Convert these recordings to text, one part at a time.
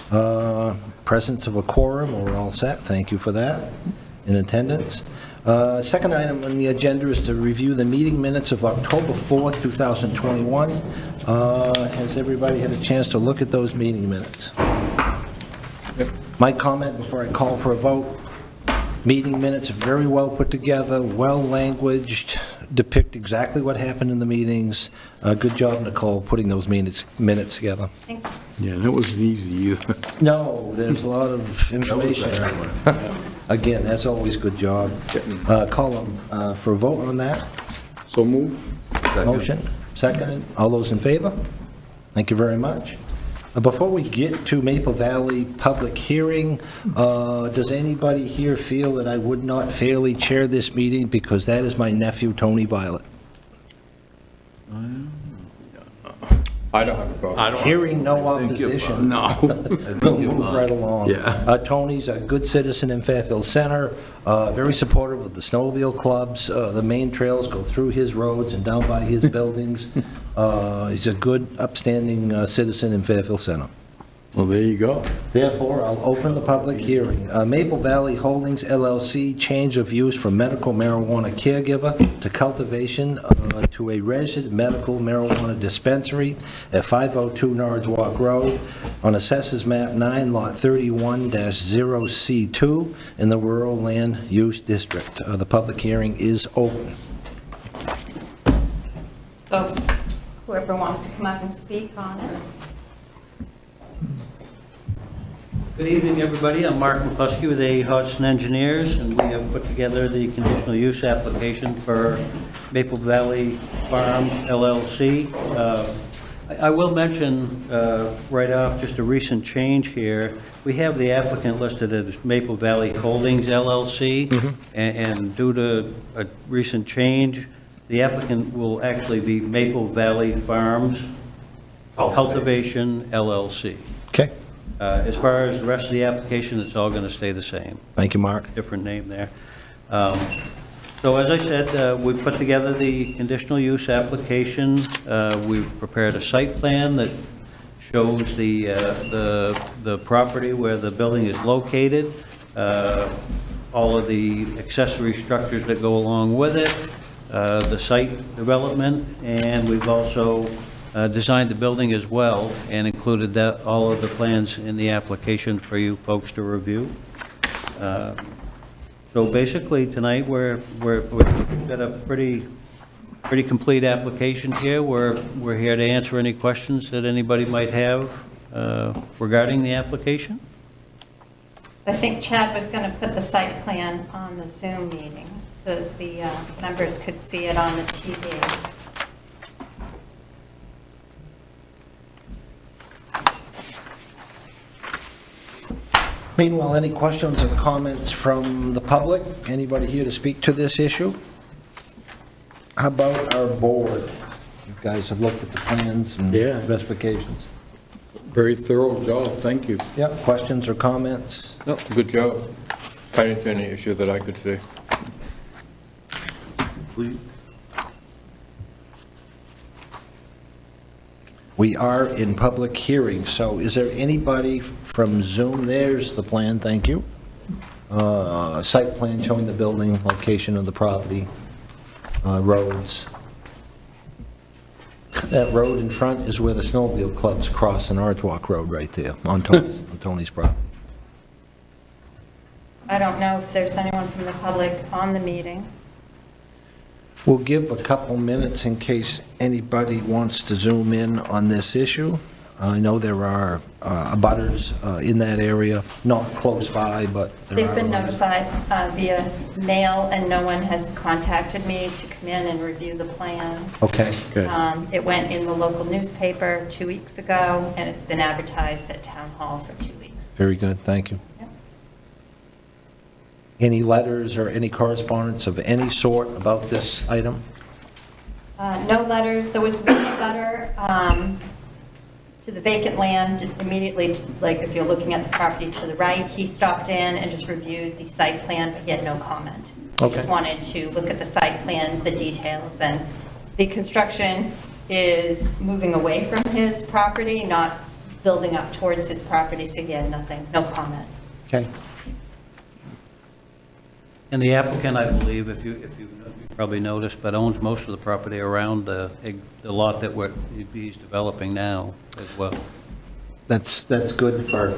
Presence of a quorum, we're all set, thank you for that, in attendance. Second item on the agenda is to review the meeting minutes of October 4th, 2021. Has everybody had a chance to look at those meeting minutes? Yep. My comment before I call for a vote, meeting minutes are very well put together, well languaged, depict exactly what happened in the meetings. Good job, Nicole, putting those minutes together. Thank you. Yeah, that wasn't easy either. No, there's a lot of information. Again, that's always good job. Call them for a vote on that. So move. Motion, seconded. All those in favor? Thank you very much. Before we get to Maple Valley public hearing, does anybody here feel that I would not fairly chair this meeting because that is my nephew, Tony Violet? I don't have a problem. Hearing no opposition. No. We'll move right along. Yeah. Tony's a good citizen in Fairfield Center, very supportive of the snowmobile clubs. The main trails go through his roads and down by his buildings. He's a good, upstanding citizen in Fairfield Center. Well, there you go. Therefore, I'll open the public hearing. Maple Valley Holdings LLC, change of use from medical marijuana caregiver to cultivation to a registered medical marijuana dispensary at 502 Norwich Walk Road on Assessors Map 9, Lot 31-0C2 in the Rural Land Use District. The public hearing is open. So whoever wants to come up and speak on it. Good evening, everybody. I'm Mark McCluskey with A. Hodgson Engineers, and we have put together the conditional use application for Maple Valley Farms LLC. I will mention right off just a recent change here. We have the applicant listed as Maple Valley Holdings LLC, and due to a recent change, the applicant will actually be Maple Valley Farms Cultivation LLC. Okay. As far as the rest of the application, it's all going to stay the same. Thank you, Mark. Different name there. So as I said, we put together the conditional use application. We've prepared a site plan that shows the property where the building is located, all of the accessory structures that go along with it, the site development, and we've also designed the building as well and included all of the plans in the application for you folks to review. So basically tonight we've got a pretty complete application here. We're here to answer any questions that anybody might have regarding the application. I think Chad was going to put the site plan on the Zoom meeting so that the members could see it on the TV. Meanwhile, any questions or comments from the public? Anybody here to speak to this issue? How about our board? You guys have looked at the plans and Yeah. specifications. Very thorough job, thank you. Yep, questions or comments? No, good job. I didn't see any issue that I could see. We are in public hearing, so is there anybody from Zoom? There's the plan, thank you. Site plan showing the building, location of the property, roads. That road in front is where the snowmobile clubs cross in Norwich Walk Road right there, on Tony's property. I don't know if there's anyone from the public on the meeting. We'll give a couple minutes in case anybody wants to zoom in on this issue. I know there are abutters in that area, not close by, but there They've are been abutters. notified via mail, and no one has contacted me to come in and review the plan. Okay. Okay. It went in the local newspaper 2 weeks ago, and it's been advertised at Town Hall for 2 weeks. Very good, thank you. Yep. Any letters or any correspondence of any sort about this item? No letters. There was one letter to the vacant land immediately, like if you're looking at the property to the right. He stopped in and just reviewed the site plan, but he had no comment. Okay. He just wanted to look at the site plan, the details, and the construction is moving away from his property, not building up towards his property, so yeah, nothing, no comment. Okay. And the applicant, I believe, if you probably noticed, but owns most of the property around the lot that he's developing now as well. That's good for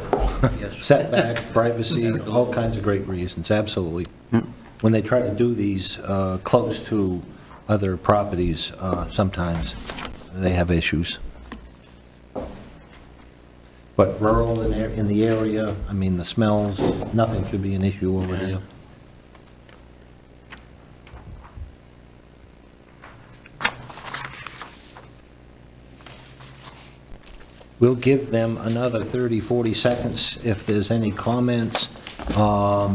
Yes. setback, privacy, all kinds of great reasons, absolutely. When they try to do these close to other properties, sometimes they have issues. But rural in the area, I mean, the smells, nothing should be an issue over there. We'll give them another 30, 40 seconds if there's any comments.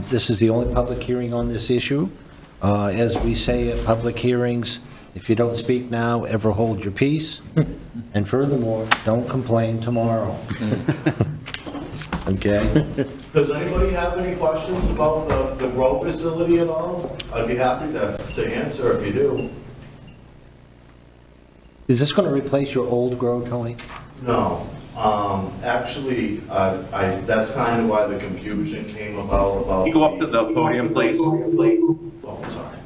This is the only public hearing on this issue. As we say at public hearings, if you don't speak now, ever hold your peace. And furthermore, don't complain tomorrow. Okay? Does anybody have any questions about the grow facility at all? I'd be happy to answer if you do. Is this going to replace your old grow, Tony? No, actually, that's kind of why the confusion came about. Can you go up to the podium, please? Oh, sorry.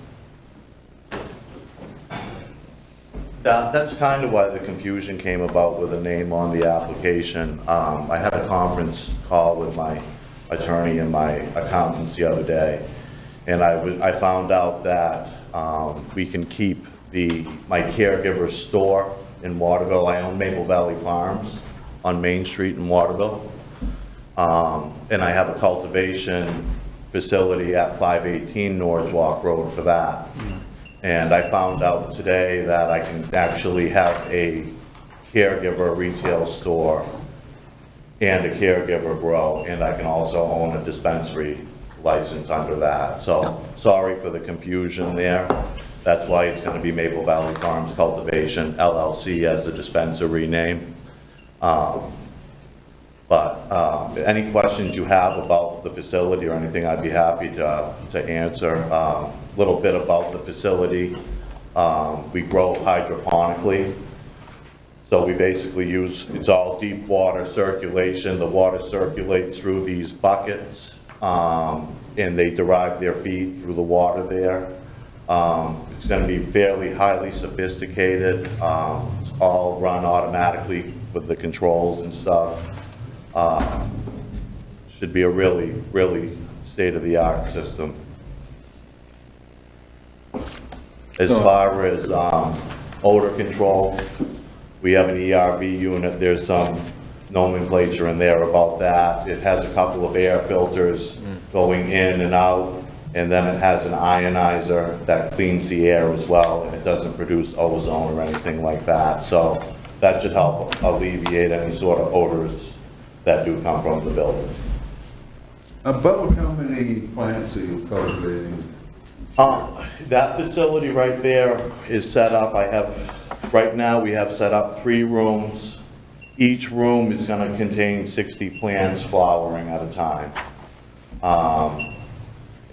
That's kind of why the confusion came about with the name on the application. I had a conference call with my attorney and my accountants the other day, and I found out that we can keep my caregiver store in Waterville. I own Maple Valley Farms on Main Street in Waterville. And I have a cultivation facility at 518 North Walk Road for that. And I found out today that I can actually have a caregiver retail store and a caregiver grow, and I can also own a dispensary license under that. So, sorry for the confusion there. That's why it's gonna be Maple Valley Farms Cultivation LLC as the dispensary name. Any questions you have about the facility or anything, I'd be happy to answer. A little bit about the facility. We grow hydroponically. So we basically it's all deep water circulation. The water circulates through these buckets, and they derive their feed through the water there. It's going to be fairly highly sophisticated. It's all run automatically with the controls and stuff. Should be a really, really state-of-the-art system. As far as odor control, we have an ERV unit. There's some nomenclature in there about that. It has a couple of air filters going in and out. And then it has an ionizer that cleans the air as well, and it doesn't produce ozone or anything like that. So that should help alleviate any sort of odors that do come from the building. About how many plants are you cultivating? That facility right there is set up. Right now we have set up 3 rooms. Each room is going to contain 60 plants flowering at a time.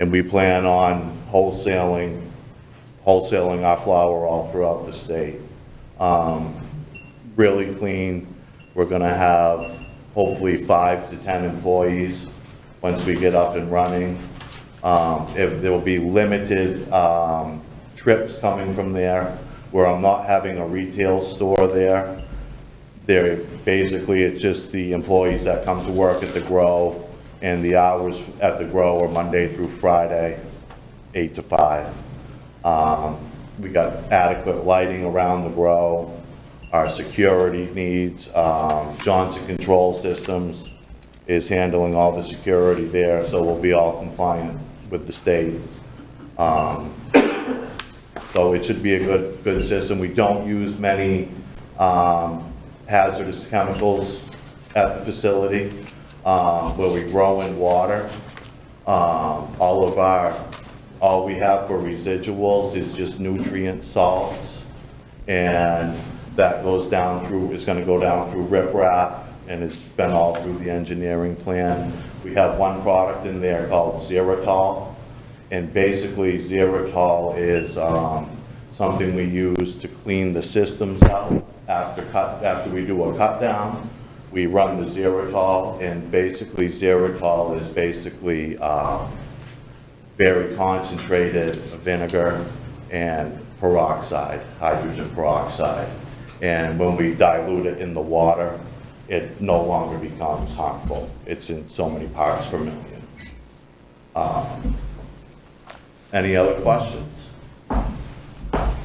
And we plan on wholesaling our flower all throughout the state. Really clean. We're gonna have hopefully 5 to 10 employees once we get up and running. If there will be limited trips coming from there, where I'm not having a retail store there. It's just the employees that come to work at the grow. And the hours at the grow are Monday through Friday, 8 to 5. We got adequate lighting around the grow. Our security needs, Johnson Control Systems is handling all the security there, so we'll be all compliant with the state. So it should be a good system. We don't use many hazardous chemicals at the facility. Where we grow in water. All we have for residuals is just nutrient salts, and that goes down through, it's gonna go down through riprap, and it's been all through the engineering plan. We have one product in there called Xeritol, and basically Xeritol is something we use to clean the systems out after we do a cut down. we run the xeritol, and basically xeritol is basically very concentrated vinegar and peroxide, hydrogen peroxide. And when we dilute it in the water, it no longer becomes harmful. It's in so many parts per million. Any other questions?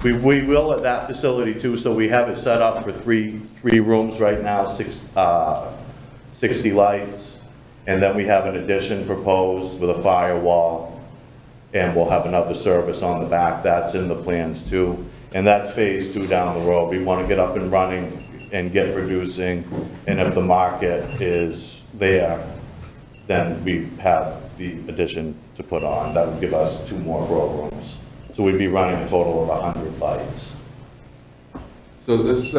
We will at that facility too, so we have it set up for three rooms right now, 60 lights. And then we have an addition proposed with a firewall, and we'll have another service on the back. That's in the plans too. And that's phase 2 down the road. We want to get up and running and get producing, and if the market is there, then we have the addition to put on. That would give us 2 more grow rooms. So we'd be running a total of 100 lights. So this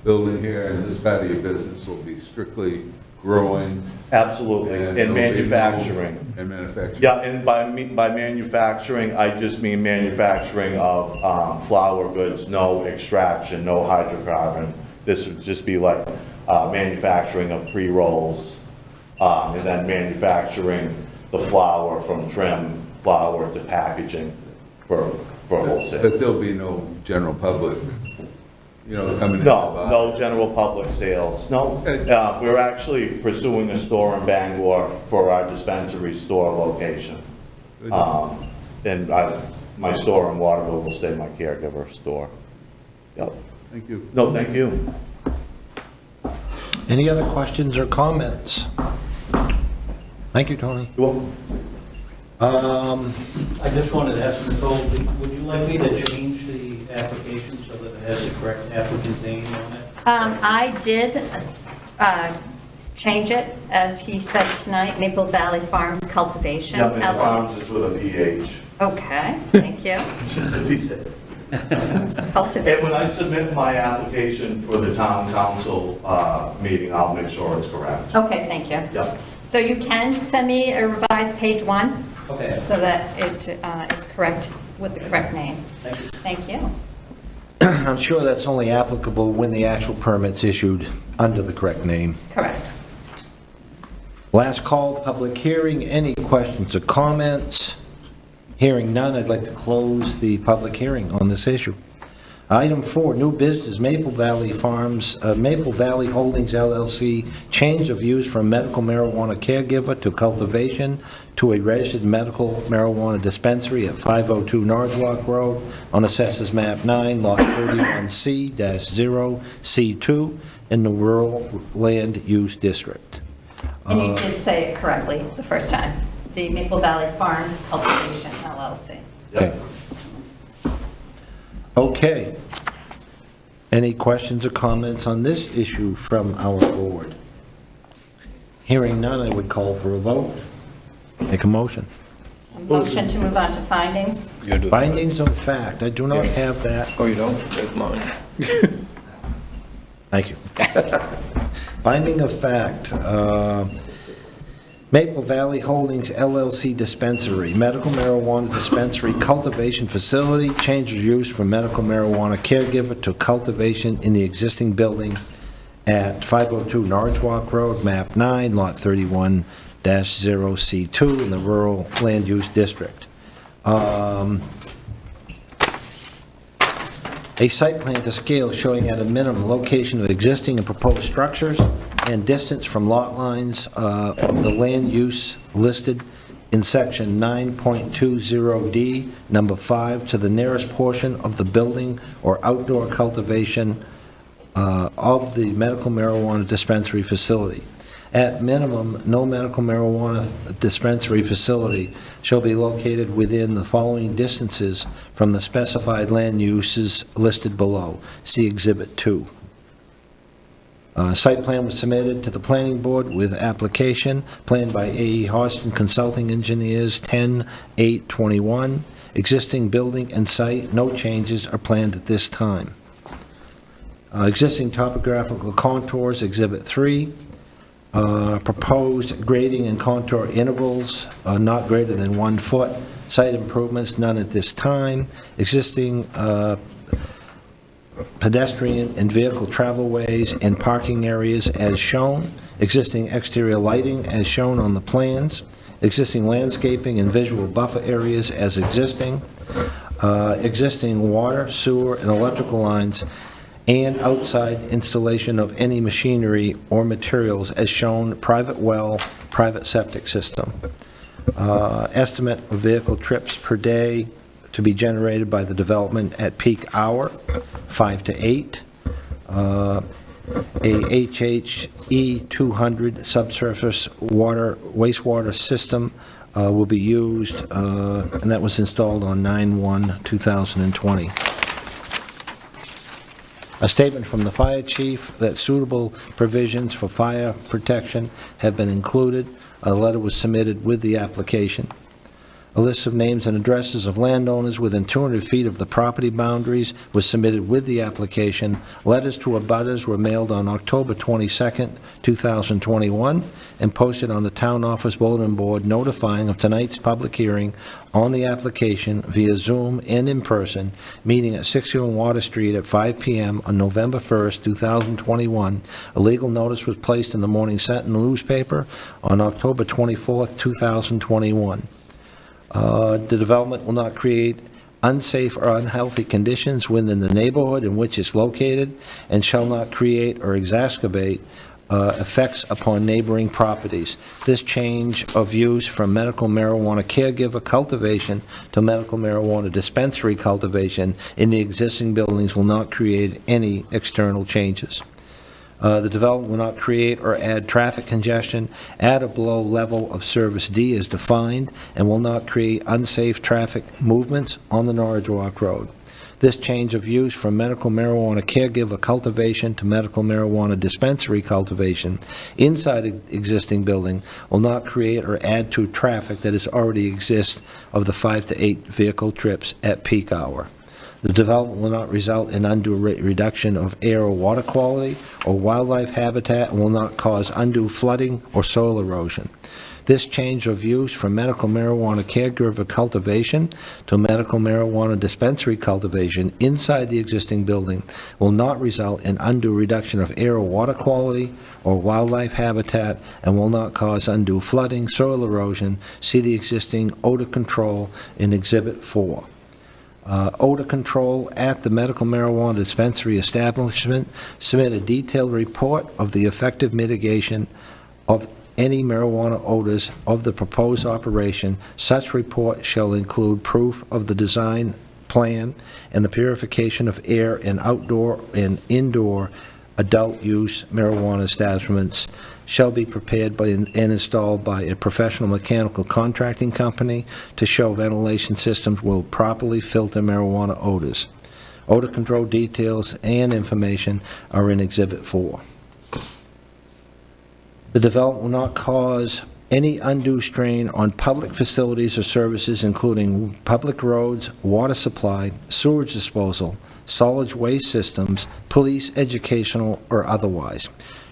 building here and this part of your business will be strictly growing? Absolutely, And and there'll be no- manufacturing. And manufacturing? Yeah, and by manufacturing, I just mean manufacturing of flour goods, no extraction, no hydrocarbon. This would just be like manufacturing of pre-rolls, and then manufacturing the flour from trim flour to packaging for wholesale. But there'll be no general public, coming in? No general public sales, no. We're actually pursuing a store in Bangor for our dispensary store location. And my store in Waterville will stay my caregiver store. Yep. Thank you. No, thank you. Any other questions or comments? Thank you, Tony. You're welcome. I just wanted to ask Nicole, would you like me to change the application so that it has the correct applicant's name on it? I did change it, as he said tonight, Maple Valley Farms Cultivation. Nothing LLC. farms is with a PH. Okay, thank you. It's just a piece of. And Cultivation. when I submit my application for the town council meeting, I'll make sure it's correct. Okay, thank you. Yep. So you can send me a revised page 1? Okay. So that it is correct with the correct name. Thank you. Thank you. I'm sure that's only applicable when the actual permit's issued under the correct name. Correct. Last call, public hearing. Any questions or comments? Hearing none, I'd like to close the public hearing on this issue. Item 4, new business, Maple Valley Farms, Maple Valley Holdings LLC, change of use from medical marijuana caregiver to cultivation to a registered medical marijuana dispensary at 502 Norwalk Road on Assessors Map 9, Lot 31C-0C2 in the Rural Land Use District. And you did say it correctly the first time. The Maple Valley Farms Cultivation LLC. Okay. Okay. Any questions or comments on this issue from our board? Hearing none, I would call for a vote. Make a motion. Motion to move on to findings. You do that. Findings of fact, I do not have that. Oh, you don't? That's mine. Thank you. Finding of fact, Maple Valley Holdings LLC dispensary, medical marijuana dispensary cultivation facility, change of use from medical marijuana caregiver to cultivation in the existing building at 502 Norwalk Road, map 9, lot 31-0C2 in the Rural Land Use District. A site plan to scale showing at a minimum location of existing and proposed structures and distance from lot lines of the land use listed in section 9.20D, number 5, to the nearest portion of the building or outdoor cultivation of the medical marijuana dispensary facility. At minimum, no medical marijuana dispensary facility shall be located within the following distances from the specified land uses listed below. See Exhibit 2. Site plan was submitted to the planning board with application, planned by A.E. Houston Consulting Engineers, 10/8/21. Existing building and site, no changes are planned at this time. Existing topographical contours, Exhibit 3. Proposed grading and contour intervals not greater than 1 foot. Site improvements, none at this time. Existing pedestrian and vehicle travelways and parking areas as shown, existing exterior lighting as shown on the plans, existing landscaping and visual buffer areas as existing, existing water, sewer, and electrical lines, and outside installation of any machinery or materials as shown, private well, private septic system. Estimate of vehicle trips per day to be generated by the development at peak hour, 5 to 8. A HHE 200 subsurface wastewater system will be used, and that was installed on 9/1/2020. A statement from the fire chief that suitable provisions for fire protection have been included. A letter was submitted with the application. A list of names and addresses of landowners within 200 feet of the property boundaries was submitted with the application. Letters to abutters were mailed on October 22nd, 2021, and posted on the town office bulletin board notifying of tonight's public hearing on the application via Zoom and in person, meeting at 61 Water Street at 5 p.m. on November 1st, 2021. A legal notice was placed in the Morning Sentinel newspaper on October 24th, 2021. The development will not create unsafe or unhealthy conditions within the neighborhood in which it's located and shall not create or exacerbate effects upon neighboring properties. This change of use from medical marijuana caregiver cultivation to medical marijuana dispensary cultivation in the existing buildings will not create any external changes. The development will not create or add traffic congestion at or below level of service D as defined, and will not create unsafe traffic movements on the Norridge Walk Road. This change of use from medical marijuana caregiver cultivation to medical marijuana dispensary cultivation inside the existing building will not create or add to traffic that is already exists of the 5 to 8 vehicle trips at peak hour. The development will not result in undue reduction of air or water quality or wildlife habitat and will not cause undue flooding or soil erosion. This change of use from medical marijuana caregiver cultivation to medical marijuana dispensary cultivation inside the existing building will not result in undue reduction of air or water quality or wildlife habitat and will not cause undue flooding, soil erosion. See the existing odor control in Exhibit 4. Odor control at the medical marijuana dispensary establishment. Submit a detailed report of the effective mitigation of any marijuana odors of the proposed operation. Such report shall include proof of the design plan and the purification of air in outdoor and indoor adult use marijuana establishments shall be prepared by and installed by a professional mechanical contracting company to show ventilation systems will properly filter marijuana odors. Odor control details and information are in Exhibit 4. The development will not cause any undue strain on public facilities or services, including public roads, water supply, sewage disposal, solid waste systems, police, educational, or otherwise.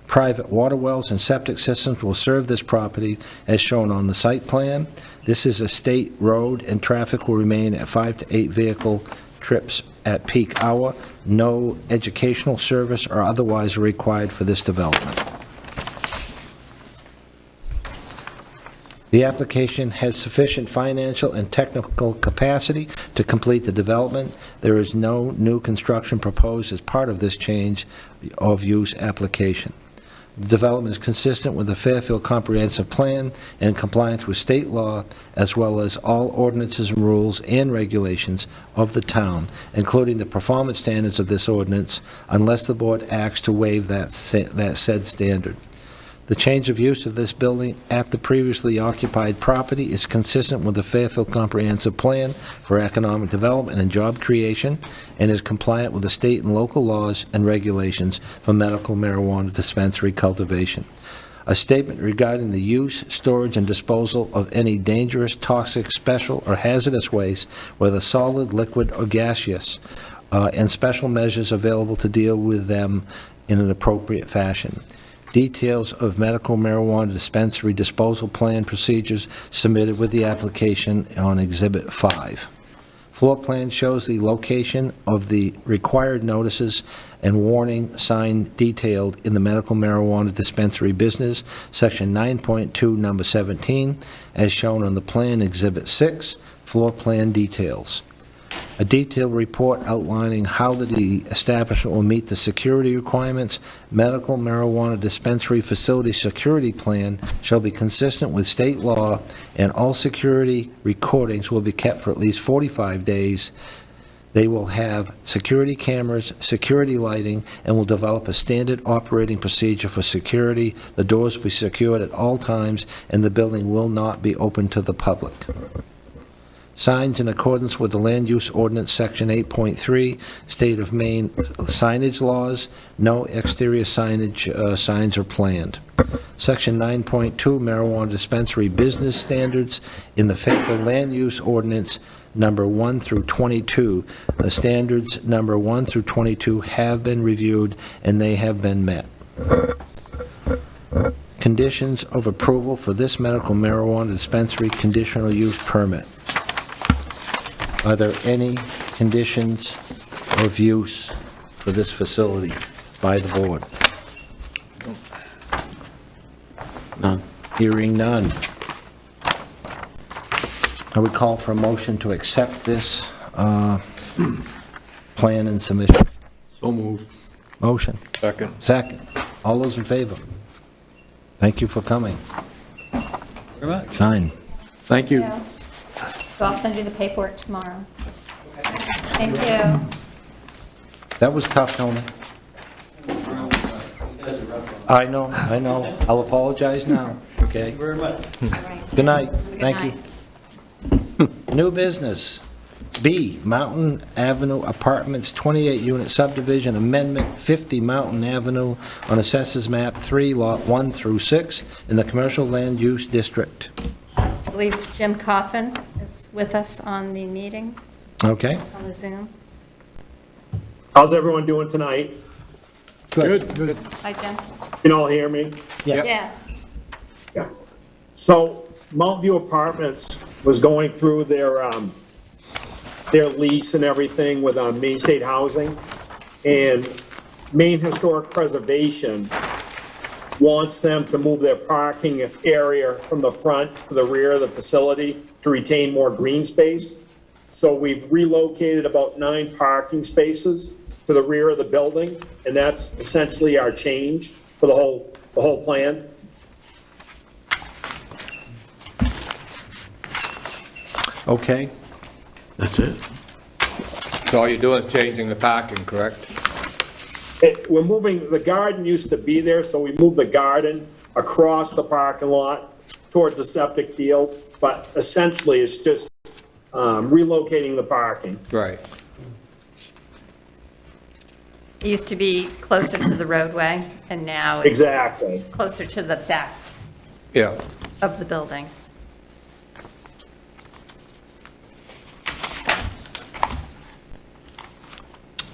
Private water wells and septic systems will serve this property as shown on the site plan. This is a state road and traffic will remain at 5 to 8 vehicle trips at peak hour. No educational service or otherwise are required for this development. The application has sufficient financial and technical capacity to complete the development. There is no new construction proposed as part of this change of use application. The development is consistent with the Fairfield Comprehensive Plan and in compliance with state law, as well as all ordinances and rules and regulations of the town, including the performance standards of this ordinance, unless the board acts to waive that said standard. The change of use of this building at the previously occupied property is consistent with the Fairfield Comprehensive Plan for Economic Development and Job Creation and is compliant with the state and local laws and regulations for medical marijuana dispensary cultivation. A statement regarding the use, storage, and disposal of any dangerous, toxic, special, or hazardous waste, whether solid, liquid, or gaseous, and special measures available to deal with them in an appropriate fashion. Details of medical marijuana dispensary disposal plan procedures submitted with the application on Exhibit 5. Floor plan shows the location of the required notices and warning sign detailed in the medical marijuana dispensary business, Section 9.2, Number 17, as shown on the plan Exhibit 6, floor plan details. A detailed report outlining how the establishment will meet the security requirements, medical marijuana dispensary facility security plan shall be consistent with state law, and all security recordings will be kept for at least 45 days. They will have security cameras, security lighting, and will develop a standard operating procedure for security. The doors will be secured at all times, and the building will not be open to the public. Signs in accordance with the Land Use Ordinance, Section 8.3, State of Maine signage laws. No exterior signage signs are planned. Section 9.2, marijuana dispensary business standards. In the Fairfield Land Use Ordinance, number 1 through 22, the standards number 1 through 22 have been reviewed and they have been met. Conditions of approval for this medical marijuana dispensary conditional use permit. Are there any conditions of use for this facility by the board? None. Hearing none. I would call for a motion to accept this plan and submission. So moved. Motion. Second. Second. All those in favor? Thank you for coming. Very much. Sign. Thank you. So I'll send you the paperwork tomorrow. Thank you. That was tough, Tony. I know. I'll apologize now, okay? Thank you very much. Good night. Good Thank night. you. New business. B, Mountain Avenue Apartments, 28-unit subdivision amendment, 50 Mountain Avenue on Assessors Map 3, Lot 1 through 6, in the Commercial Land Use District. I believe Jim Coffin is with us on the meeting, Okay? on the Zoom. How's everyone doing tonight? Good. Hi, Jim. Can you all hear me? Yes. Yeah. So Mountain View Apartments was going through their lease and everything with Maine State Housing, and Maine Historic Preservation wants them to move their parking area from the front to the rear of the facility to retain more green space. So we've relocated about 9 parking spaces to the rear of the building, and that's essentially our change for the whole plan. Okay. That's it? So all you're doing is changing the parking, correct? We're moving, the garden used to be there, so we moved the garden across the parking lot towards the septic field, but essentially it's just relocating the parking. Right. It used to be closer to the roadway, and now it's Exactly. closer to the back Yeah. of the building.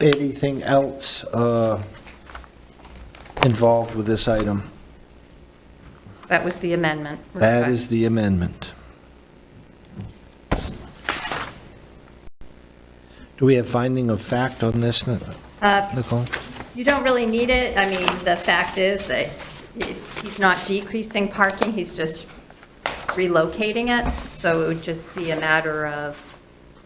Anything else involved with this item? That was the amendment. That request. is the amendment. Do we have finding of fact on this, Nicole? You don't really need it. I mean, the fact is that he's not decreasing parking, he's just relocating it. So it would just be a matter of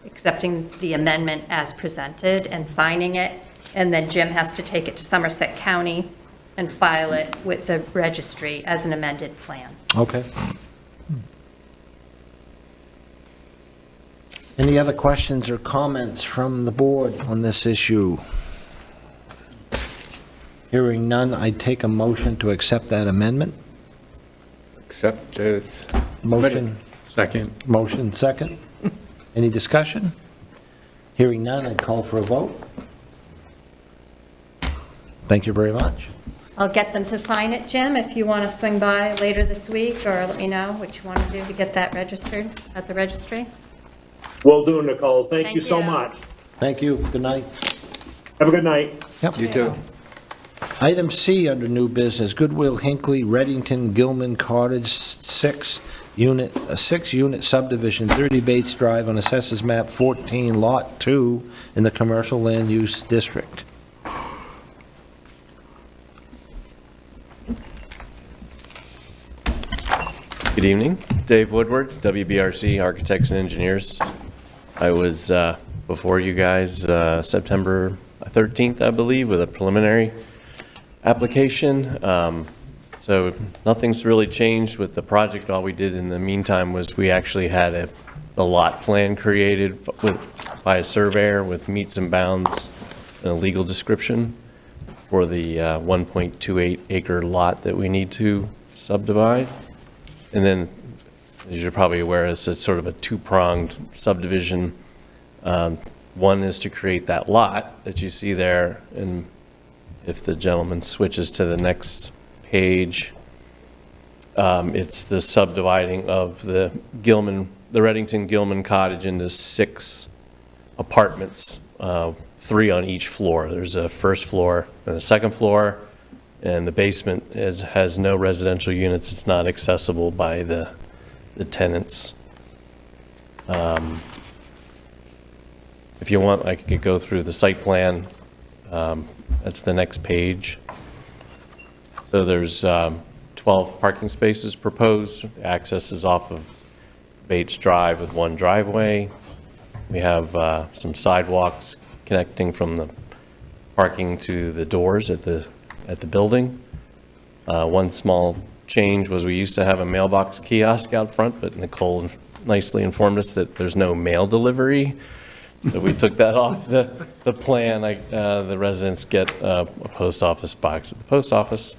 accepting the amendment as presented and signing it. And then Jim has to take it to Somerset County and file it with the registry as an amended plan. Okay. Any other questions or comments from the board on this issue? Hearing none, I take a motion to accept that amendment. Except as. Motion, Second. motion second. Any discussion? Hearing none, I call for a vote. Thank you very much. I'll get them to sign it, Jim, if you want to swing by later this week, or let me know what you want to do to get that registered at the registry. Will do, Nicole. Thank you Thank so you. much. Thank you. Good night. Have a good night. Yep. You too. Item C under new business, Goodwill Hinckley, Reddington, Gilman Cottage, 6, a 6-unit subdivision, 30 Bates Drive on Assessors Map 14, Lot 2, in the Commercial Land Use District. Good evening. Dave Woodward, WBRC Architects and Engineers. I was before you guys September 13th, I believe, with a preliminary application. So nothing's really changed with the project. All we did in the meantime was we actually had a lot plan created by a surveyor with meets and bounds and a legal description for the 1.28 acre lot that we need to subdivide. And then, as you're probably aware, it's sort of a two-pronged subdivision. One is to create that lot that you see there, and if the gentleman switches to the next page, it's the subdividing of the Reddington Gilman Cottage into 6 apartments, 3 on each floor. There's a first floor and a second floor, and the basement has no residential units. It's not accessible by the tenants. If you want, I could go through the site plan. That's the next page. So there's 12 parking spaces proposed. Access is off of Bates Drive with 1 driveway. We have some sidewalks connecting from the parking to the doors at the building. One small change was we used to have a mailbox kiosk out front, but Nicole nicely informed us that there's no mail delivery. So we took that off the plan. The residents get a post office box at the post office.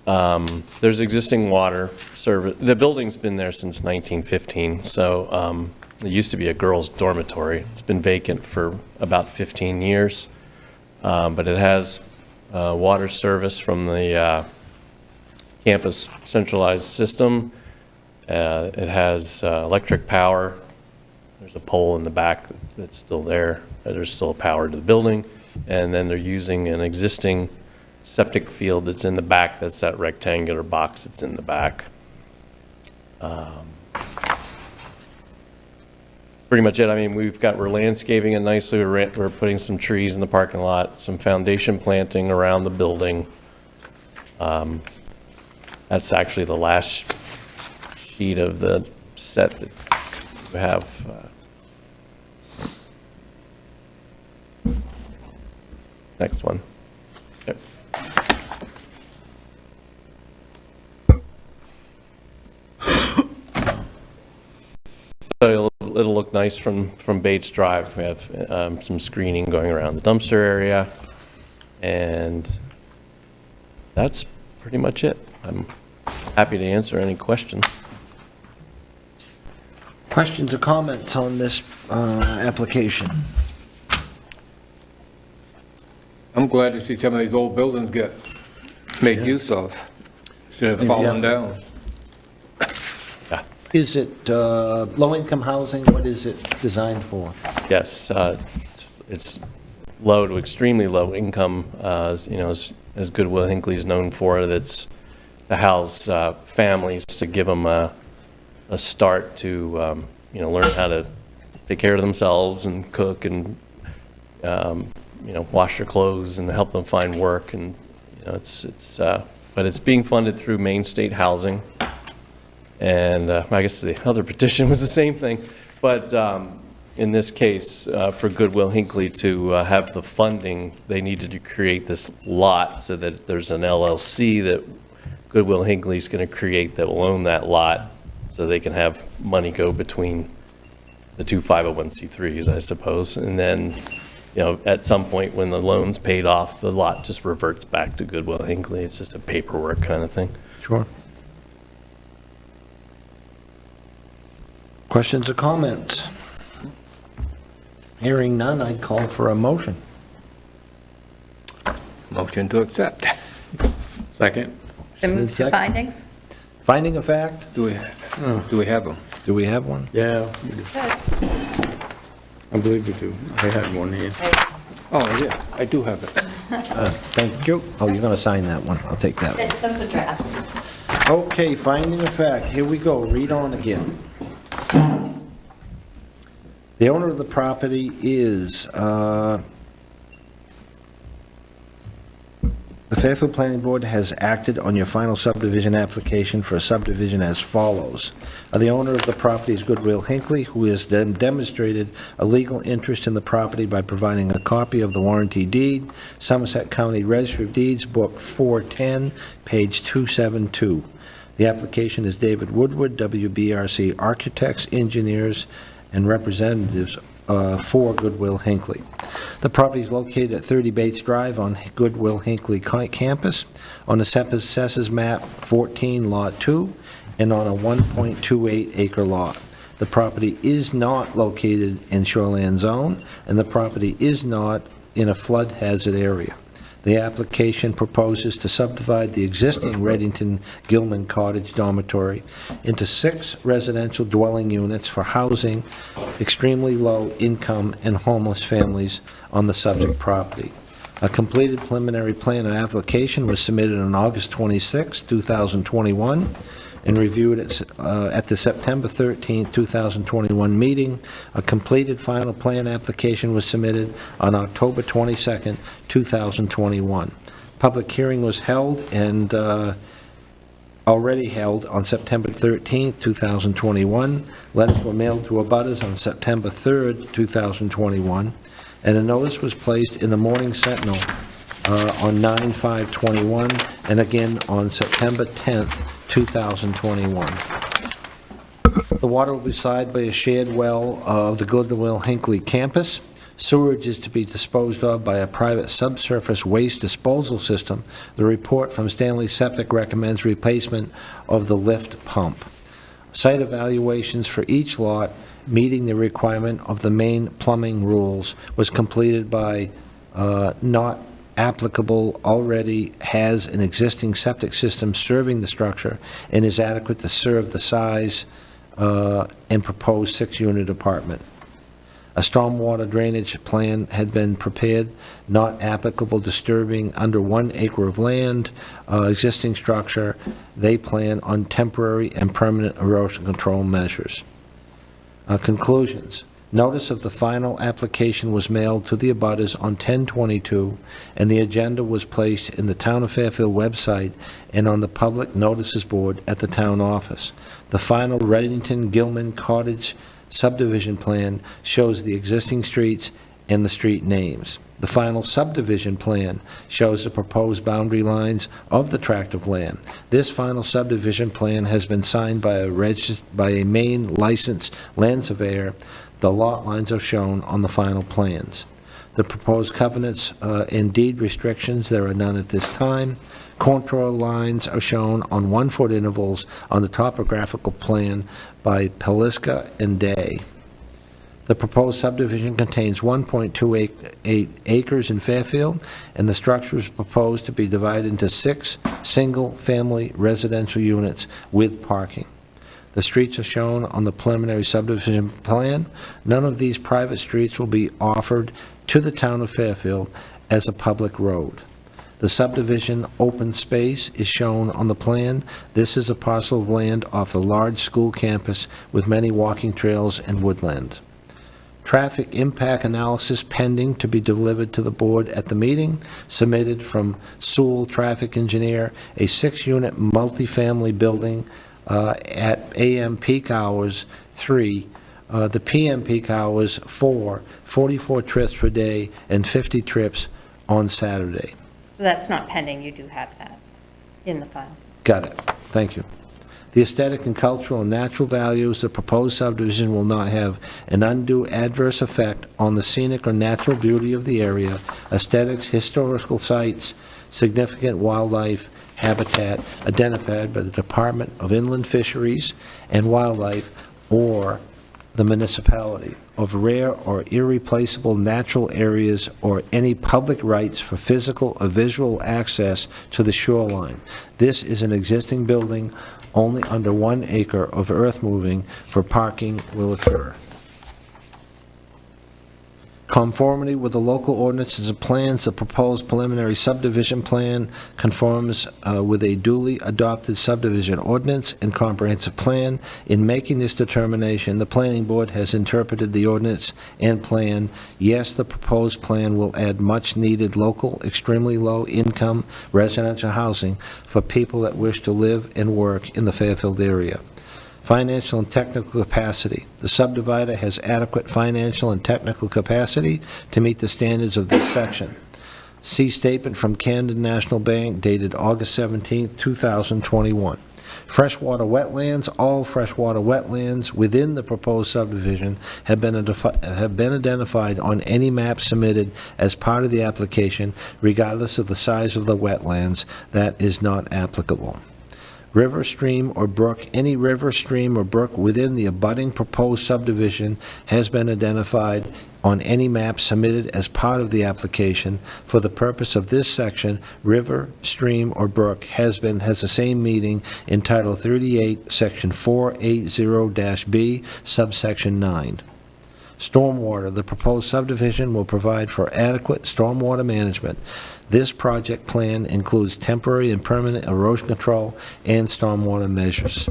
There's existing water service. The building's been there since 1915, so it used to be a girls' dormitory. It's been vacant for about 15 years, but it has water service from the campus centralized system. It has electric power. There's a pole in the back that's still there. There's still power to the building. And then they're using an existing septic field that's in the back. That's that rectangular box that's in the back. Pretty much it. I mean, we're landscaping it nicely. We're putting some trees in the parking lot, some foundation planting around the building. That's actually the last sheet of the set that we have. Next one. Yep. So it'll look nice from Bates Drive. We have some screening going around the dumpster area, and that's pretty much it. I'm happy to answer any questions. Questions or comments on this application? I'm glad to see some of these old buildings get made use of, instead of falling down. Is it low-income housing? What is it designed for? Yes, it's low to extremely low income, as Goodwill Hinckley is known for. That's to house families, to give them a start to learn how to take care of themselves and cook and wash their clothes and help them find work. And but it's being funded through Maine State Housing. And I guess the other petition was the same thing, but in this case, for Goodwill Hinckley to have the funding, they needed to create this lot so that there's an LLC that Goodwill Hinckley is going to create that will own that lot, so they can have money go between the 2 501c3s, I suppose. And then, at some point when the loan's paid off, the lot just reverts back to Goodwill Hinckley. It's just a paperwork kind of thing. Sure. Questions or comments? Hearing none, I'd call for a motion. Motion to accept. Second. So move to Second. findings? Finding of fact? Do we have them? Do we have one? Yeah, Good. I believe we do. I had one here. Oh, yeah, I do have it. Thank you. Oh, you're going to sign that one. I'll take that one. Those are drafts. Okay, finding of fact, here we go, read on again. The owner of the property is, the Fairfield Planning Board has acted on your final subdivision application for a subdivision as follows. The owner of the property is Goodwill Hinckley, who has demonstrated a legal interest in the property by providing a copy of the warranty deed, Somerset County Registry of Deeds, Book 410, page 272. The application is David Woodward, WBRC Architects, Engineers, and Representatives for Goodwill Hinckley. The property is located at 30 Bates Drive on Goodwill Hinckley campus, on the Assessors Map 14, Lot 2, and on a 1.28 acre lot. The property is not located in shoreland zone, and the property is not in a flood hazard area. The application proposes to subdivide the existing Reddington Gilman Cottage dormitory into 6 residential dwelling units for housing extremely low income and homeless families on the subject property. A completed preliminary plan and application was submitted on August 26, 2021, and reviewed at the September 13, 2021 meeting. A completed final plan application was submitted on October 22, 2021. Public hearing was held and already held on September 13, 2021. Letters were mailed to abutters on September 3, 2021, and a notice was placed in the Morning Sentinel on 9/5/21 and again on September 10th, 2021. The water will be supplied by a shared well of the Goodwill Hinckley campus. Sewage is to be disposed of by a private subsurface waste disposal system. The report from Stanley Septic recommends replacement of the lift pump. Site evaluations for each lot meeting the requirement of the main plumbing rules was completed by not applicable, already has an existing septic system serving the structure and is adequate to serve the size and proposed 6-unit apartment. A stormwater drainage plan had been prepared, not applicable, disturbing under 1 acre of land, existing structure. They plan on temporary and permanent erosion control measures. Conclusions. Notice of the final application was mailed to the abutters on 10/22, and the agenda was placed in the Town of Fairfield website and on the public notices board at the town office. The final Reddington Gilman Cottage subdivision plan shows the existing streets and the street names. The final subdivision plan shows the proposed boundary lines of the tract of land. This final subdivision plan has been signed by a Maine licensed land surveyor. The lot lines are shown on the final plans. The proposed covenants and deed restrictions, there are none at this time. Contour lines are shown on 1-foot intervals on the topographical plan by Peliska and Day. The proposed subdivision contains 1.28 acres in Fairfield, and the structure is proposed to be divided into 6 single-family residential units with parking. The streets are shown on the preliminary subdivision plan. None of these private streets will be offered to the town of Fairfield as a public road. The subdivision open space is shown on the plan. This is a parcel of land off the large school campus with many walking trails and woodlands. Traffic impact analysis pending to be delivered to the board at the meeting, submitted from Sewell Traffic Engineer, a 6-unit multifamily building at AM peak hours 3, the PM peak hours 4, 44 trips per day, and 50 trips on Saturday. So that's not pending, you do have that in the file. Got it. Thank you. The aesthetic and cultural and natural values of the proposed subdivision will not have an undue adverse effect on the scenic or natural beauty of the area, aesthetics, historical sites, significant wildlife habitat identified by the Department of Inland Fisheries and Wildlife or the municipality, of rare or irreplaceable natural areas or any public rights for physical or visual access to the shoreline. This is an existing building. Only under 1 acre of earth moving for parking will occur. Conformity with the local ordinances and plans, the proposed preliminary subdivision plan conforms with a duly adopted subdivision ordinance and comprehensive plan. In making this determination, the planning board has interpreted the ordinance and plan. Yes, the proposed plan will add much-needed local, extremely low-income residential housing for people that wish to live and work in the Fairfield area. Financial and technical capacity. The subdivider has adequate financial and technical capacity to meet the standards of this section. See statement from Camden National Bank dated August 17, 2021. Freshwater wetlands. All freshwater wetlands within the proposed subdivision have been identified on any map submitted as part of the application, regardless of the size of the wetlands. That is not applicable. River, stream, or brook. Any river, stream, or brook within the abutting proposed subdivision has been identified on any map submitted as part of the application. For the purpose of this section, river, stream, or brook has the same meaning in Title 38, Section 480-B, subsection 9. Stormwater. The proposed subdivision will provide for adequate stormwater management. This project plan includes temporary and permanent erosion control and stormwater measures.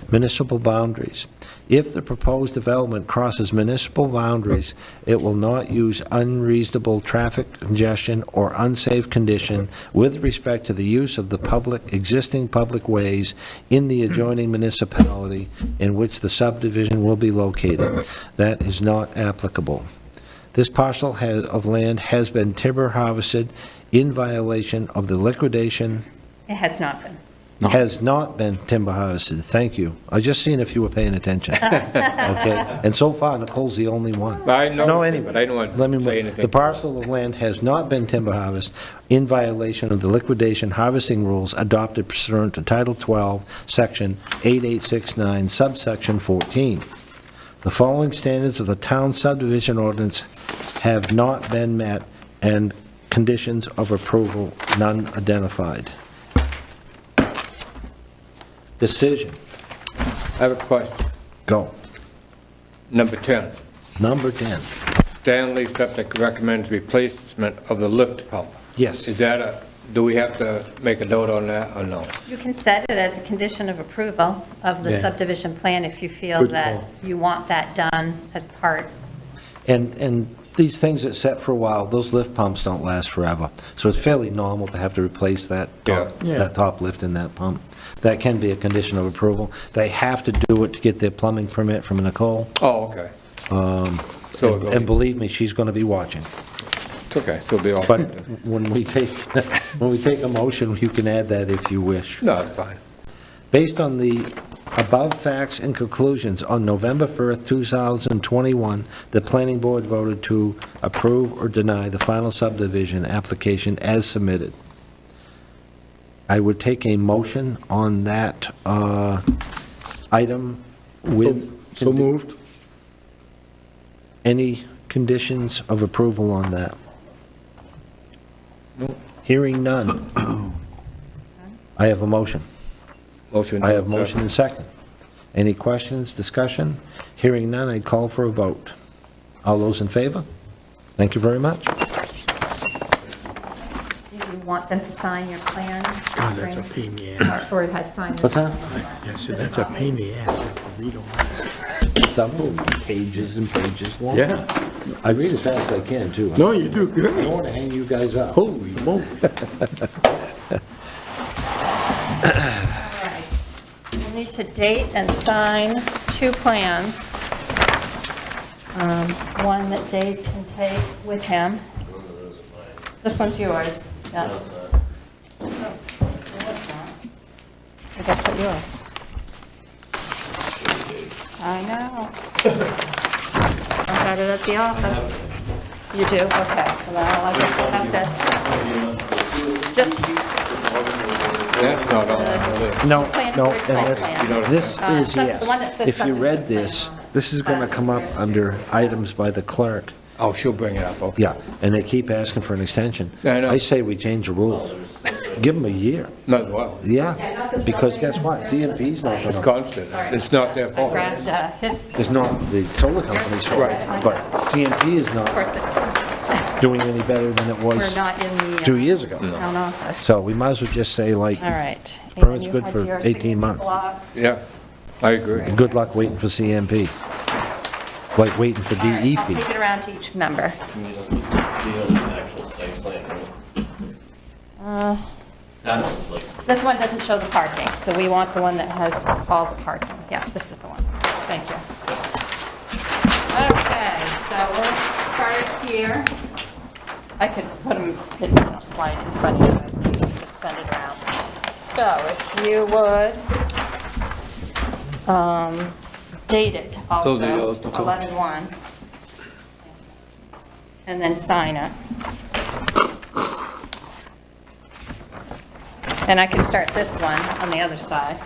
Municipal boundaries. If the proposed development crosses municipal boundaries, it will not use unreasonable traffic congestion or unsafe condition with respect to the use of the existing public ways in the adjoining municipality in which the subdivision will be located. That is not applicable. This parcel of land has been timber harvested in violation of the liquidation. It has not been. Has not been timber harvested. Thank you. I was just seeing if you were paying attention. Okay? And so far, Nicole's the only one. I know, No, anyway. but I don't want Let to me say move. anything. The parcel of land has not been timber harvested in violation of the liquidation harvesting rules adopted pursuant to Title 12, Section 8869, subsection 14. The following standards of the town subdivision ordinance have not been met, and conditions of approval, none identified. Decision. I have a question. Go. Number 10. Number 10. Stanley Septic recommends replacement of the lift pump. Yes. Is that do we have to make a note on that or no? You can set it as a condition of approval of the Yeah. subdivision plan if you feel Good that call. you want that done as part. And these things that set for a while, those lift pumps don't last forever. So it's fairly normal to have to replace that top lift in that pump. That can be a condition of approval. They have to do it to get their plumbing permit from Nicole. Oh, okay. And believe me, she's going to be watching. It's okay, so it'll be all. But when we take a motion, you can add that if you wish. No, it's fine. Based on the above facts and conclusions, on November 1st, 2021, the planning board voted to approve or deny the final subdivision application as submitted. I would take a motion on that item with... So moved. Any conditions of approval on that? Hearing none. I have a motion. Motion. I have motion and second. Any questions, discussion? Hearing none, I call for a vote. All those in favor? Thank you very much. Do you want them to sign your plan? God, that's a pain in the ass. Or it has signed? What's that? Yes, that's a pain in the ass. I have to read all that. Some pages and pages long. Yeah. I read as fast as I can, too. No, you do I don't great. want to hang you guys up. Holy moly. You'll need to date and sign 2 plans. One that Dave can take with him. This one's yours. Yeah. No, it's not. I guess it's yours. I know. I got it at the office. You do? Okay. Well, I guess we'll have to just... Yeah, no. Planning No, board site and plan. this is, the yes. one that says If you read subdivision this, plan on. this is going to come up under items by the clerk. Oh, she'll bring it up, okay. Yeah, and they keep asking for an extension. Yeah, I know. I say we change the rules. Give them a year. Not well. Yeah, Yeah, not this because building guess what? necessarily, CMP's not but It's gonna, constant. It's not their I fault. grabbed his, it's not the solar company's fault, but CMP is of not course, it's, doing any better than it we're was not in the. 2 years ago. Town office. So we might as well just say like, All right. And Permit's you good had for your 18 signature months. block. Yeah, I agree. good luck waiting for CMP. Like waiting for All right, I'll DEP. take it around to each member. Actual site plan, Not just like. This one doesn't show the parking, so we want the one that has all the parking. Yeah, this is the one. Thank you. Okay, so we'll start here. I could put them, slide in front of you guys, and you can just send it around. So if you would, date it also, Those are yours, Nicole. 11/1, and then sign it. And I can start this one on the other side.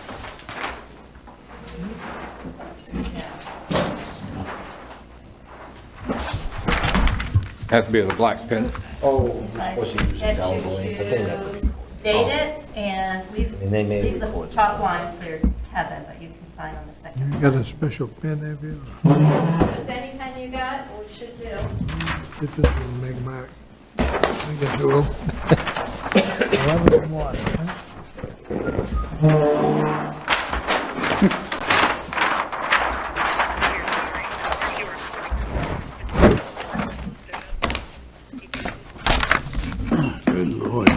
Has to be with a black pen. Oh, I of course you use get it down you the way, but they to never. date it and leave And they made it leave the before. top line for Kevin, but you can sign on the second. You got a special pen, have you? Just any pen you got, or we should do. This is from Meg Mark. I can do 11/1, huh? Good Lord,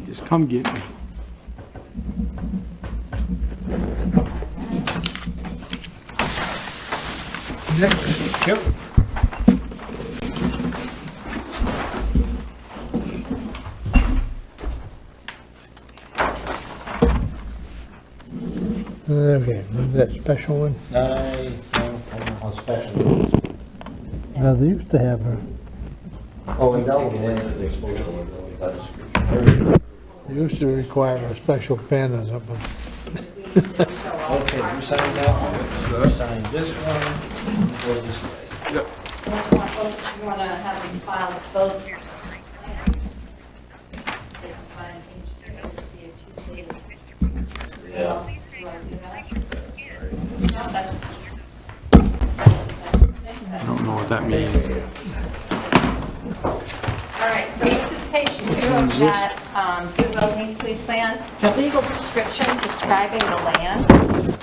just come get me. Next. Yep. Okay, what's that special one? On special. Now, they used to have Oh, in Delaware, they're supposed to. they used to require a special pen or something. Okay, you sign that one, you sign this one, go this way. You want to have them file both? Yeah. You want to do that? No, that's. I don't know what that means. All right, so this is page 2 of that Goodwill Hinckley plan. The legal description describing the land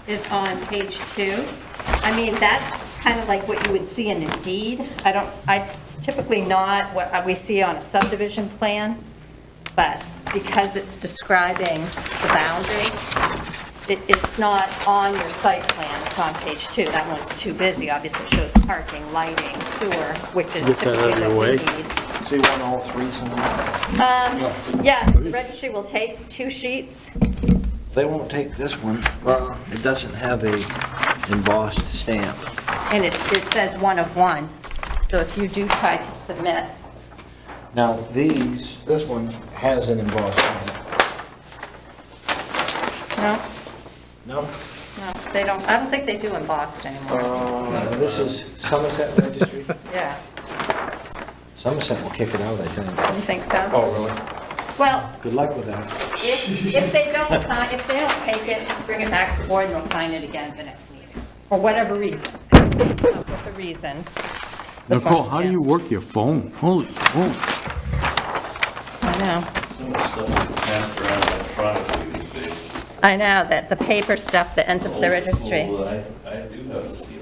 is on page 2. I mean, that's kind of like what you would see in a deed. It's typically not what we see on a subdivision plan, but because it's describing the boundary, it's not on your site plan, it's on page 2. That one's too busy, obviously it shows parking, lighting, sewer, which is Get that typically out of your what we way. need. So you want all three signed? Yeah, the registry will take 2 sheets. They won't take this one. Well, it doesn't have a embossed stamp. And it says 1 of 1. So if you do try to submit, Now, this one has an embossed stamp. no, No? no, they don't, I don't think they do embossed anymore. This is Somerset Registry. Yeah, Somerset will kick it out, I think. you think so? Oh, really? Well, Good luck with that. if they don't sign, if they don't take it, just bring it back to the board and they'll sign it again at the next meeting, for whatever reason. Come up with the reason. This Nicole, one's how do you Jim's. work your phone? Holy smoke. I know. So much stuff that's passed around electronically these days. I know, that the paper stuff that ends up at the Old registry. school, I do have a seal.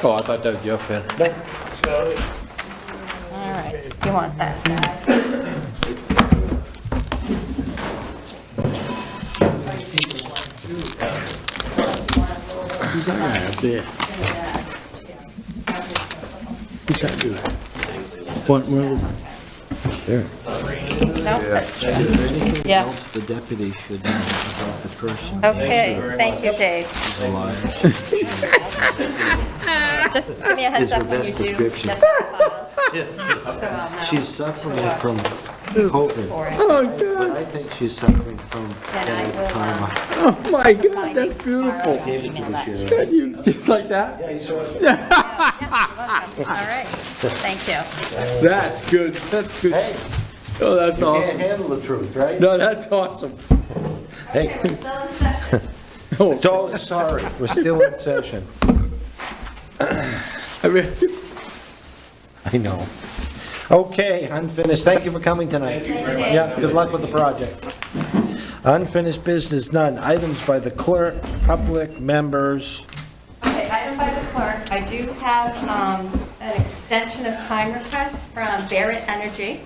Oh, I thought that was your pen. All right, you want that guy? Who's that guy up there? Who's that dude? What, well, No, that's true. Yeah. Else the deputy should know about the person. Okay, thank you, Dave. Just give me a heads Is her up when you best do. prescription. get the file. So I'll know. She's suffering from COVID, For it. but I think she's suffering from And I bad will, karma. oh my God, find that's it tomorrow beautiful. and email that to you. You, just like that? Yeah, you're welcome. All right, thank you. That's good, that's good. Hey, Oh, that's can't awesome. handle the truth, right? No, that's awesome. Okay, we're still in session. Oh, Oh, sorry, we're still in session. I mean, I know. Okay, unfinished. Thank you for coming tonight. Thank you, Dave. Yeah, good luck with the project. Unfinished business, none. Items by the clerk, public members. Okay, item by the clerk, I do have an extension of time request from Barrett Energy.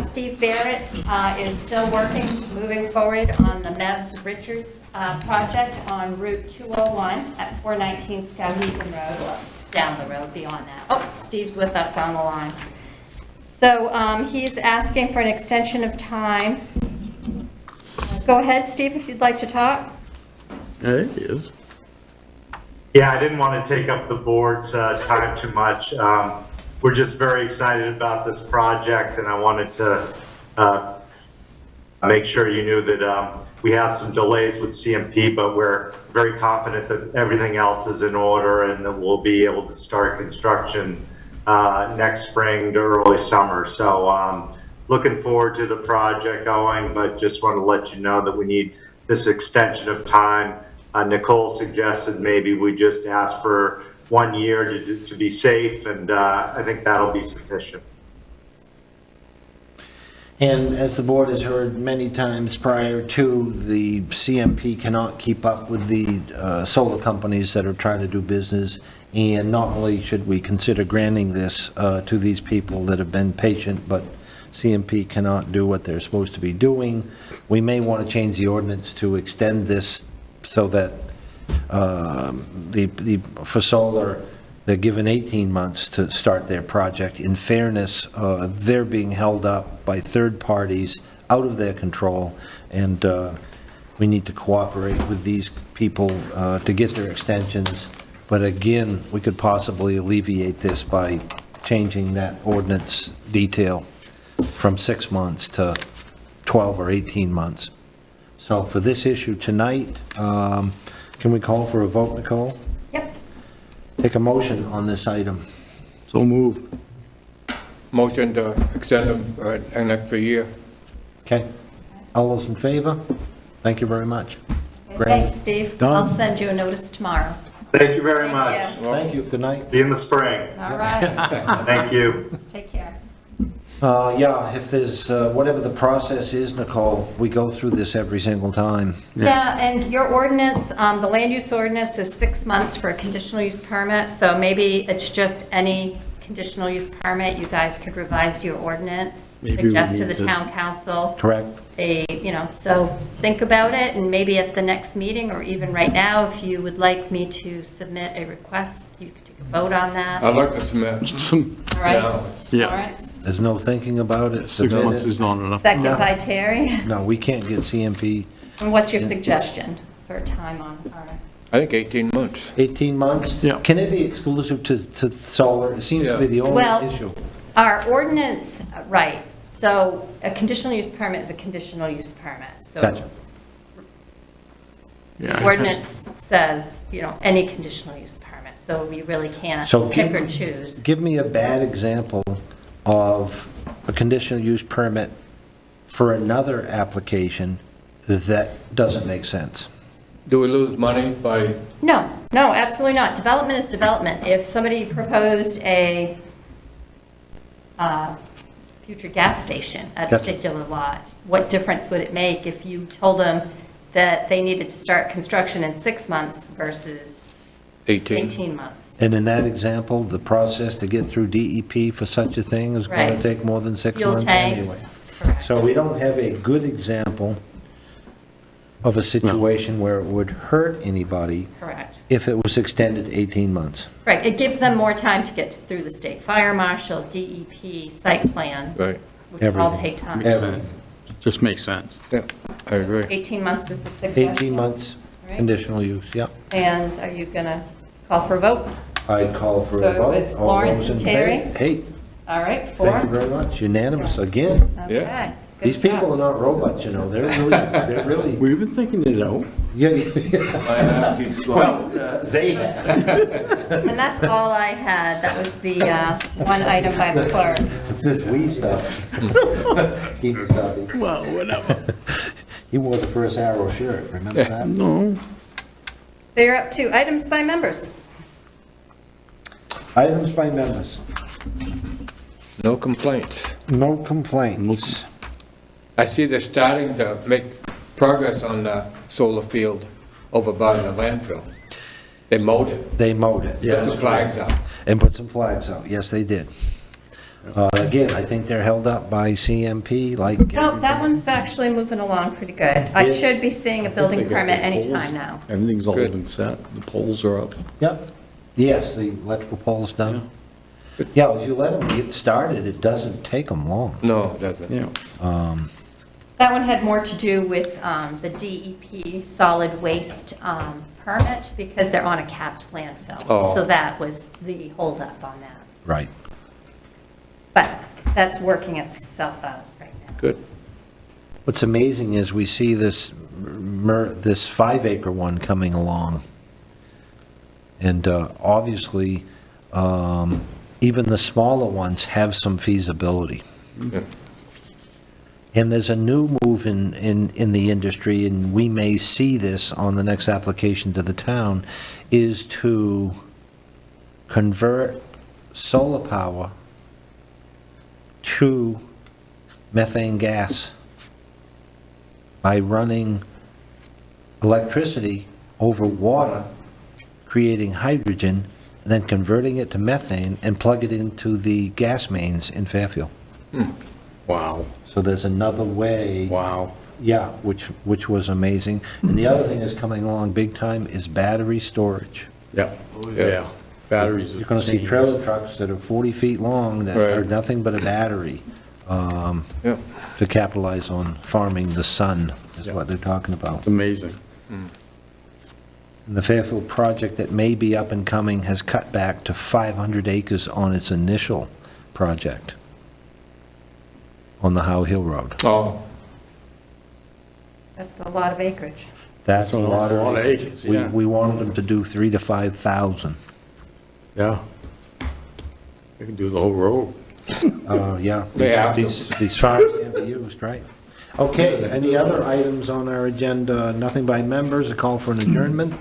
Steve Barrett is still working, moving forward on the Mevs Richards project on Route 201 at 419 Skowhegan Road, well, it's down the road beyond that. Oh, Steve's with us on the line. So he's asking for an extension of time. Go ahead, Steve, if you'd like to talk. there it is. Yeah, I didn't want to take up the board's time too much. We're just very excited about this project, and I wanted to make sure you knew that we have some delays with CMP, but we're very confident that everything else is in order and that we'll be able to start construction next spring to early summer. So looking forward to the project going, but just want to let you know that we need this extension of time. Nicole suggested maybe we just ask for 1 year to be safe, and I think that'll be sufficient. And as the board has heard many times prior to, the CMP cannot keep up with the solar companies that are trying to do business. And not only should we consider granting this to these people that have been patient, but CMP cannot do what they're supposed to be doing. We may want to change the ordinance to extend this so that for solar, they're given 18 months to start their project. In fairness, they're being held up by third parties out of their control, and we need to cooperate with these people to get their extensions. But again, we could possibly alleviate this by changing that ordinance detail from 6 months to 12 or 18 months. So for this issue tonight, can we call for a vote, Nicole? Yep. Take a motion on this item. So moved. Motion to extend them an extra year. Okay? All those in favor? Thank you very much. Okay, Great. thanks, Steve. Done. I'll send you a notice tomorrow. Thank you very Thank much. you. Thank you, good night. See you in the spring. All right, Thank you. take care. Yeah, if there's, whatever the process is, Nicole, we go through this every single time. Yeah, and your ordinance, the land use ordinance is 6 months for a conditional use permit, so maybe it's just any conditional use permit, you guys could revise your ordinance, Maybe we suggest to need the to- town council. Correct? So think about it, and maybe at the next meeting, or even right now, if you would like me to submit a request, you could take a vote on that. I'd like to submit Some, All right? now. yeah, Lawrence? There's no thinking about it? 6 submit months it? is not enough. Second No. by Terry. No, we can't get CMP. And what's your suggestion for a time on, all right? I think 18 months. 18 months? Yeah. Can it be exclusive to solar? It seems to be the only Well, issue. our ordinance, right, so a conditional use permit is a conditional use permit. So Gotcha. Yeah, ordinance says, any conditional use permit, so we really can't So pick give- or choose. Give me a bad example of a conditional use permit for another application that doesn't make sense. Do we lose money by, No, absolutely not. Development is development. If somebody proposed a future gas station at a Gotcha. particular lot, what difference would it make if you told them that they needed to start construction in 6 months versus 18? 18 months? And in that example, the process to get through DEP for such a thing is going Right. to take more than 6 Fuel months tanks. anyway. Correct. So we don't have a good example of a situation where it would hurt anybody Correct. if it was extended 18 months. Right, it gives them more time to get through the state fire marshal, DEP, site plan, Right, which all Everything. take time. Makes Ever. sense. Just makes sense. yeah, I agree. 18 months is the suggestion. 18 months, Right. conditional use, yep. And are you going to call for a vote? I'd call for So a vote. it's All Lawrence those and in Terry? favor? Hey, All right, 4? thank you very much, unanimous again. Yeah. Okay. good These people job. are not robots, you know, they're really, We've been thinking it out. yeah, My napkins going. they have. And that's all I had. That was the one item by the clerk. It's this wee stuff. Keep it stuffy. Well, whatever. He wore the first Arrow shirt, remember that? No. So you're up to items by members. Items by members. No complaints. No complaints. I see they're starting to make progress on the solar field over by the landfill. They mowed it, They mowed it. put the flags up. And put some flags out, yes, they did. Again, I think they're held up by CMP, like. No, that one's actually moving along pretty good. I should be seeing a building permit anytime now. Everything's all Good. been set. The poles are up. Yep. Yes, the electrical pole's done. Yeah, if you let them get started, it doesn't take them long. No, it doesn't. Yeah. That one had more to do with the DEP solid waste permit because they're on a capped landfill. Oh. So that was the holdup on that. Right. But that's working itself out right now. Good. What's amazing is we see this 5-acre one coming along. And obviously, even the smaller ones have some feasibility. Yeah. And there's a new move in the industry, and we may see this on the next application to the town, is to convert solar power to methane gas by running electricity over water, creating hydrogen, and then converting it to methane and plug it into the gas mains in Fairfield. Wow. So there's another way. Wow. Yeah, which was amazing. And the other thing that's coming along big time is battery storage. Yeah. Yeah. Batteries. You're gonna see trailer trucks that are 40 feet long that are Right. nothing but a battery, Yeah. to capitalize on farming the sun, is Yeah. what they're talking about. It's amazing. And the Fairfield project that may be up and coming has cut back to 500 acres on its initial project on the Howe Hill Road. Oh, That's a lot of acreage. That's a That's an lot awful lot of of acres, yeah. We wanted them to do 3,000 to 5,000. Yeah. They can do the whole road. Yeah. They have to. These farms can be used, right? Okay, any other items on our agenda? Nothing by members, a call for an adjournment?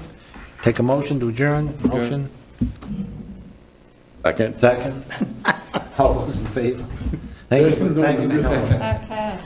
Take a motion to adjourn, motion? Second. Second? All those in favor? Thank you for coming. Okay.